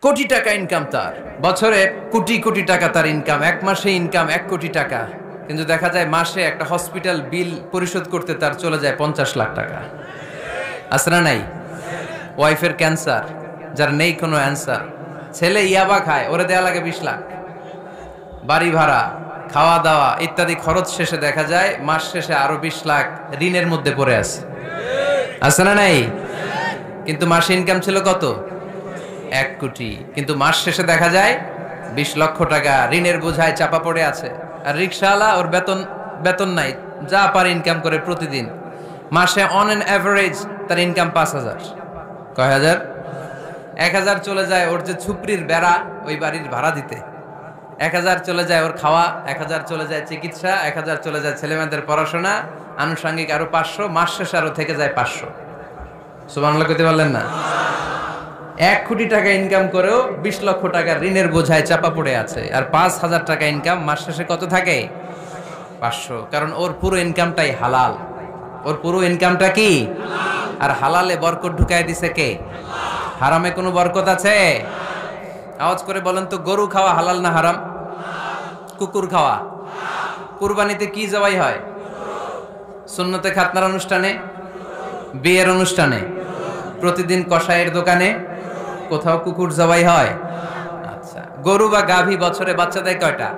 কোটি টাকা ইনকাম, তার বছরে কোটি কোটি টাকা তার ইনকাম, এক মাসে ইনকাম 1 কোটি টাকা, কিন্তু দেখা যায় মাসে একটা হসপিটাল বিল পরিশোধ করতে তার চলে যায় 50 লাখ টাকা। আছে না নাই? ওয়াইফের ক্যান্সার, যার নেই কোনো অ্যান্সার, ছেলে ইয়াবা খায়, ওরে দেয়া লাগে 20 লাখ, বাড়ি ভাড়া, খাওয়া দাওয়া ইত্যাদি খরচ শেষে দেখা যায় মাস শেষে আরো 20 লাখ ঋণের মধ্যে পড়ে আছে। আছে না নাই? কিন্তু মাসে ইনকাম ছিল কত? 1 কোটি, কিন্তু মাস শেষে দেখা যায় 20 লক্ষ টাকা ঋণের বোঝায় চাপা পড়ে আছে। আর রিক্সাওয়ালা, ওর বেতন নাই, যা পারে ইনকাম করে প্রতিদিন, মাসে অন অ্যান অ্যাভারেজ তার ইনকাম 5000। কয় হাজার? 1000 চলে যায় ওর যে ছুপড়ির বেড়া, ওই বাড়ির ভাড়া দিতে, 1000 চলে যায় ওর খাওয়া, 1000 চলে যায় চিকিৎসা, 1000 চলে যায় ছেলেমেয়েদের পড়াশোনা, আনুষঙ্গিক আরো 500, মাস শেষে আরো থেকে যায় 500। সুবহানাল্লাহ কইতে পারলেন না? 1 কোটি টাকা ইনকাম করেও 20 লক্ষ টাকার ঋণের বোঝায় চাপা পড়ে আছে। আর 5000 টাকা ইনকাম, মাস শেষে কত থাকে? 500। কারণ ওর পুরো ইনকামটাই হালাল। ওর পুরো ইনকামটা কি? আর হালালে বরকত ঢুকায় দিছে কে? হারামে কোনো বরকত আছে? আওয়াজ করে বলেন তো, গরু খাওয়া হালাল না হারাম? কুকুর খাওয়া? কুরবানিতে কি জবাই হয়? সুন্নতে খাতনার অনুষ্ঠানে, বিয়ের অনুষ্ঠানে, প্রতিদিন কসাইয়ের দোকানে, কোথাও কুকুর জবাই হয়? আচ্ছা, গরু বা গাভী বছরে বাচ্চা দেয় কয়টা?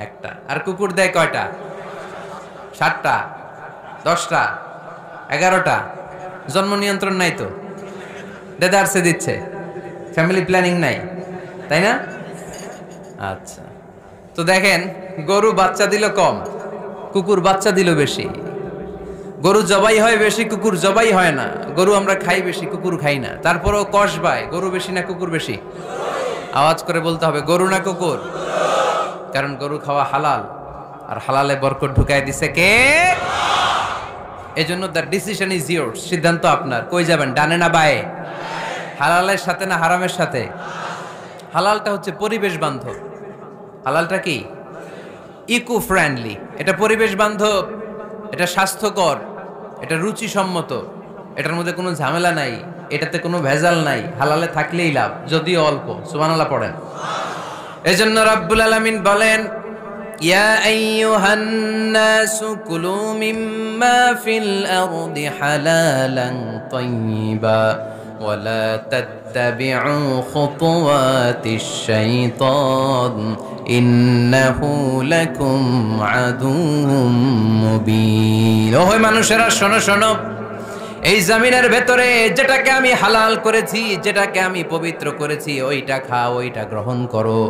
একটা। আর কুকুর দেয় কয়টা? 7টা, 10টা, 11টা। জন্ম নিয়ন্ত্রণ নাই তো, দেদারসে দিচ্ছে, ফ্যামিলি প্ল্যানিং নাই, তাই না? আচ্ছা, তো দেখেন, গরু বাচ্চা দিল কম, কুকুর বাচ্চা দিল বেশি। গরু জবাই হয় বেশি, কুকুর জবাই হয় না। গরু আমরা খাই বেশি, কুকুর খাই না। তারপরেও কসবায় গরু বেশি না কুকুর বেশি? আওয়াজ করে বলতে হবে, গরু না কুকুর? কারণ গরু খাওয়া হালাল, আর হালালে বরকত ঢুকায় দিছে কে? এজন্য দ্য ডিসিশন ইজ ইয়োরস, সিদ্ধান্ত আপনার। কই যাবেন, ডানে না বায়ে? হালালের সাথে না হারামের সাথে? হালালটা হচ্ছে পরিবেশ বান্ধব। হালালটা কি? Eco friendly. এটা পরিবেশ বান্ধব, এটা স্বাস্থ্যকর, এটা রুচিসম্মত, এটার মধ্যে কোনো ঝামেলা নাই, এটাতে কোনো ভেজাল নাই। হালালে থাকলেই লাভ, যদিও অল্প। সুবহানাল্লাহ পড়েন। এজন্য রাব্বুল আলামিন বলেন, ইয়া আইয়ুহান নাসু কুলু মিম্মা ফিল আরদি হালালান তাইয়্যিবা ওয়া লা তাত্তাবিউ খুতুওয়াতিশ শাইতান ইন্নাহু লাকুম আদুউম মুবিন। ওহে মানুষেরা, শোনো শোনো, এই জমিনের ভেতরে যেটাকে আমি হালাল করেছি, যেটাকে আমি পবিত্র করেছি, ওইটা খাও, ওইটা গ্রহণ করো।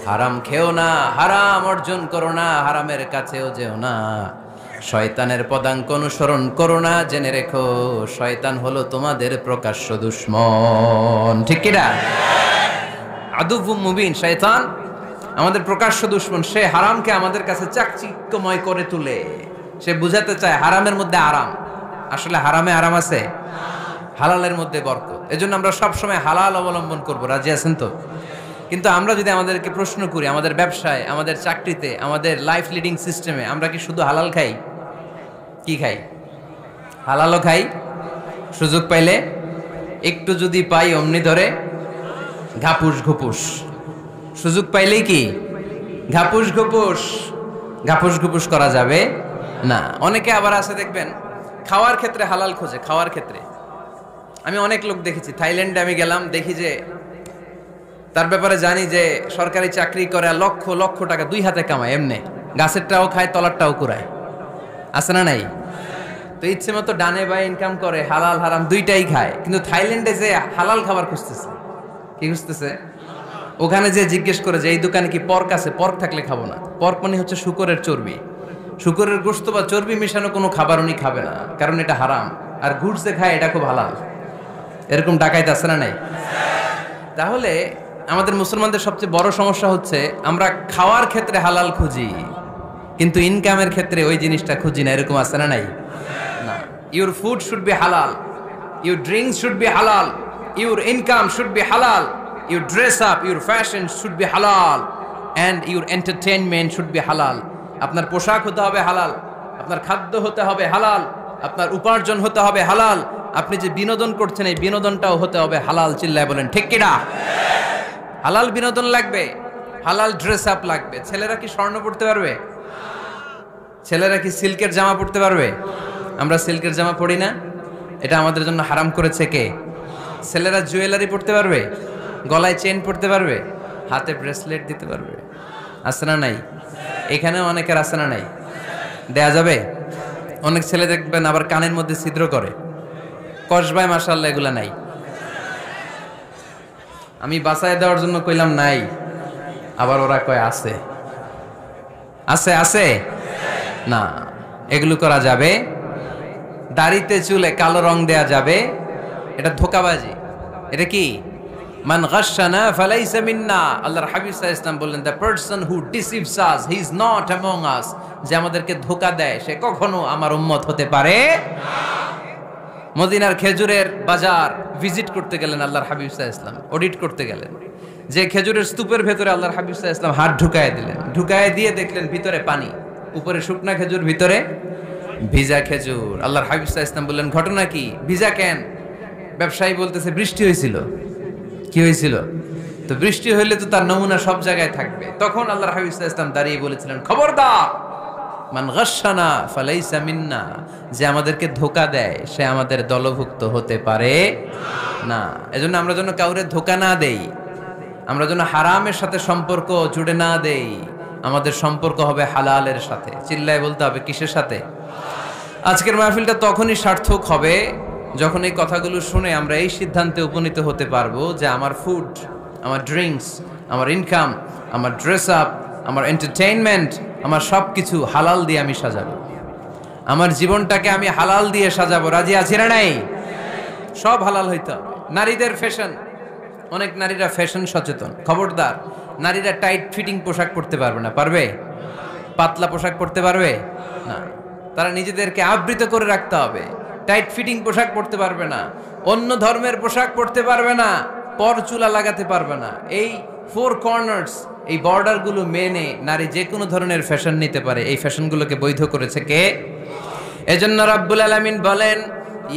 হারাম খেও না, হারাম অর্জন করো না, হারামের কাছেও যেও না। শয়তানের পদাঙ্ক অনুসরণ করো না। জেনে রেখো, শয়তান হলো তোমাদের প্রকাশ্য দুশমন। ঠিক কি না? আদুউম মুবিন। শয়তান আমাদের প্রকাশ্য দুশমন। সে হারামকে আমাদের কাছে চাকচিক্যময় করে তুলে। সে বুঝাতে চায় হারামের মধ্যে আরাম। আসলে হারামে আরাম আছে, হালালের মধ্যে বরকত। এজন্য আমরা সবসময় হালাল অবলম্বন করব। রাজি আছেন তো? কিন্তু আমরা যদি আমাদেরকে প্রশ্ন করি, আমাদের ব্যবসায়, আমাদের চাকরিতে, আমাদের লাইফ লিডিং সিস্টেমে আমরা কি শুধু হালাল খাই? কি খাই? হালালও খাই, সুযোগ পাইলে একটু যদি পাই অমনি ধরে ঘাপুস ঘুপুস। সুযোগ পাইলেই কি ঘাপুস ঘুপুস? ঘাপুস ঘুপুস করা যাবে না। অনেকে আবার আছে দেখবেন, খাওয়ার ক্ষেত্রে হালাল খোঁজে। খাওয়ার ক্ষেত্রে আমি অনেক লোক দেখেছি। থাইল্যান্ডে আমি গেলাম, দেখি যে তার ব্যাপারে জানি যে সরকারি চাকরি করে, লক্ষ লক্ষ টাকা 2 হাতে কামায়, এমনি গাছেরটাও খায়, তলারটাও কুড়ায়। আছে না নাই? তো ইচ্ছে মতো ডানে বায়ে ইনকাম করে, হালাল হারাম দুইটাই খায়। কিন্তু থাইল্যান্ডে যে হালাল খাবার খুঁজতেছে, কি খুঁজতেছে? ওখানে যে জিজ্ঞেস করে যে এই দোকানে কি পর্ক আছে? পর্ক থাকলে খাবো না। পর্ক মানে হচ্ছে শুকরের চর্বি। শুকরের গোশত বা চর্বি মেশানো কোনো খাবার উনি খাবে না, কারণ এটা হারাম। আর ঘুরছে খায়, এটা খুব হালাল। এরকম ডাকাইতে আছে না নাই? তাহলে আমাদের মুসলমানদের সবচেয়ে বড় সমস্যা হচ্ছে আমরা খাওয়ার ক্ষেত্রে হালাল খুঁজি, কিন্তু ইনকামের ক্ষেত্রে ওই জিনিসটা খুঁজি না। এরকম আছে না নাই? না। Your food should be halal, your drinks should be halal, your income should be halal, your dress up, your fashion should be halal, and your entertainment should be halal. আপনার পোশাক হতে হবে হালাল, আপনার খাদ্য হতে হবে হালাল, আপনার উপার্জন হতে হবে হালাল, আপনি যে বিনোদন করছেন এই বিনোদনটাও হতে হবে হালাল। চিল্লায় বলেন ঠিক কিনা? হালাল বিনোদন লাগবে, হালাল ড্রেস আপ লাগবে। ছেলেরা কি স্বর্ণ পড়তে পারবে? ছেলেরা কি সিল্কের জামা পড়তে পারবে? আমরা সিল্কের জামা পরি না, এটা আমাদের জন্য হারাম করেছে কে? ছেলেরা জুয়েলারি পড়তে পারবে? গলায় চেন পড়তে পারবে? হাতে ব্রেসলেট দিতে পারবে? আছে না নাই? এখানেও অনেকের আছে না নাই? দেয়া যাবে? অনেক ছেলে দেখবেন আবার কানের মধ্যে ছিদ্র করে, কসবায়, মাশাআল্লাহ এগুলা নাই। আমি বাঁচায় দেওয়ার জন্য কইলাম নাই, আবার ওরা কয় আছে। আছে আছে না, এগুলো করা যাবে? দাড়িতে চুলে কালো রং দেয়া যাবে? এটা ধোঁকাবাজি। এটা কি? মান গাশশানা ফালাইসা মিন্না। আল্লাহর হাবিব সাল্লাল্লাহু আলাইহি ওয়াসাল্লাম বললেন, the person who deceives us he is not among আস। যে আমাদেরকে ধোঁকা দেয় সে কখনো আমার উম্মত হতে পারে না। মদিনার খেজুরের বাজার ভিজিট করতে গেলেন আল্লাহর হাবিব সাল্লাল্লাহু আলাইহি ওয়াসাল্লাম, অডিট করতে গেলেন। যে খেজুরের স্তূপের ভেতরে আল্লাহর হাবিব সাল্লাল্লাহু আলাইহি ওয়াসাল্লাম হাত ঢুকায় দিলেন, ঢুকায় দিয়ে দেখলেন ভিতরে পানি, উপরে শুকনা খেজুর, ভিতরে ভিজা খেজুর। আল্লাহর হাবিব সাল্লাল্লাহু আলাইহি ওয়াসাল্লাম বললেন, ঘটনা কি? ভিজা কেন? ব্যবসায়ী বলতেছে, বৃষ্টি হয়েছিল। কি হয়েছিল? তো বৃষ্টি হইলে তো তার নমুনা সব জায়গায় থাকবে। তখন আল্লাহর হাবিব সাল্লাল্লাহু আলাইহি ওয়াসাল্লাম দাঁড়িয়ে বলেছিলেন, খবরদার, মান গাশশানা ফালাইসা মিন্না। যে আমাদেরকে ধোঁকা দেয় সে আমাদের দলভুক্ত হতে পারে না। এজন্য আমরা যেন কাউরে ধোঁকা না দেই, আমরা যেন হারামের সাথে সম্পর্ক জুড়ে না দেই। আমাদের সম্পর্ক হবে হালালের সাথে। চিল্লায় বলতে হবে কিসের সাথে? আজকের মাহফিলটা তখনই সার্থক হবে যখন এই কথাগুলো শুনে আমরা এই সিদ্ধান্তে উপনীত হতে পারবো যে আমার ফুড, আমার ড্রিঙ্কস, আমার ইনকাম, আমার ড্রেস আপ, আমার এন্টারটেইনমেন্ট, আমার সব কিছু হালাল দিয়ে আমি সাজাবো। আমার জীবনটাকে আমি হালাল দিয়ে সাজাবো। রাজি আছি না নাই? সব হালাল হইতে হবে। নারীদের ফ্যাশন, অনেক নারীরা ফ্যাশন সচেতন। খবরদার, নারীরা টাইট ফিটিং পোশাক পরতে পারবে না। পারবে? পাতলা পোশাক পরতে পারবে না। তারা নিজেদেরকে আবৃত করে রাখতে হবে। টাইট ফিটিং পোশাক পরতে পারবে না, অন্য ধর্মের পোশাক পরতে পারবে না, পর চুলা লাগাতে পারবে না। এই ফোর কর্নার্স, এই বর্ডারগুলো মেনে নারী যে কোনো ধরনের ফ্যাশন নিতে পারে। এই ফ্যাশনগুলোকে বৈধ করেছে কে? এজন্য রাব্বুল আলামিন বলেন,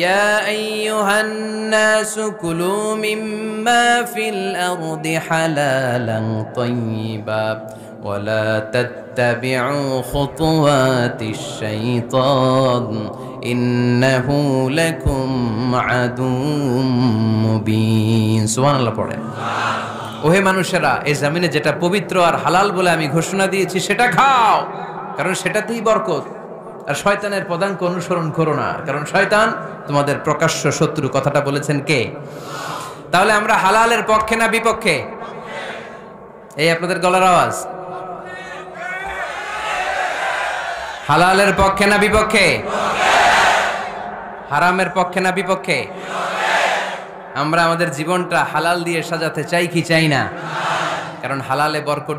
ইয়া আইয়ুহান নাসু কুলু মিম্মা ফিল আরদি হালালান তাইয়্যিবা ওয়ালা তাত্তাবিউ খুতুওয়াতিশ শাইতান ইন্নাহু লাকুম আদুউম মুবিন। সুবহানাল্লাহ পড়েন। ওহে মানুষেরা, এই জমিনে যেটা পবিত্র আর হালাল বলে আমি ঘোষণা দিয়েছি সেটা খাও, কারণ সেটাতেই বরকত। আর শয়তানের পদাঙ্ক অনুসরণ করো না, কারণ শয়তান তোমাদের প্রকাশ্য শত্রু। কথাটা বলেছেন কে? তাহলে আমরা হালালের পক্ষে না বিপক্ষে? এই আপনাদের গলার আওয়াজ। হালালের পক্ষে না বিপক্ষে? হারামের পক্ষে না বিপক্ষে? আমরা আমাদের জীবনটা হালাল দিয়ে সাজাতে চাই কি চাই না? কারণ হালালে বরকত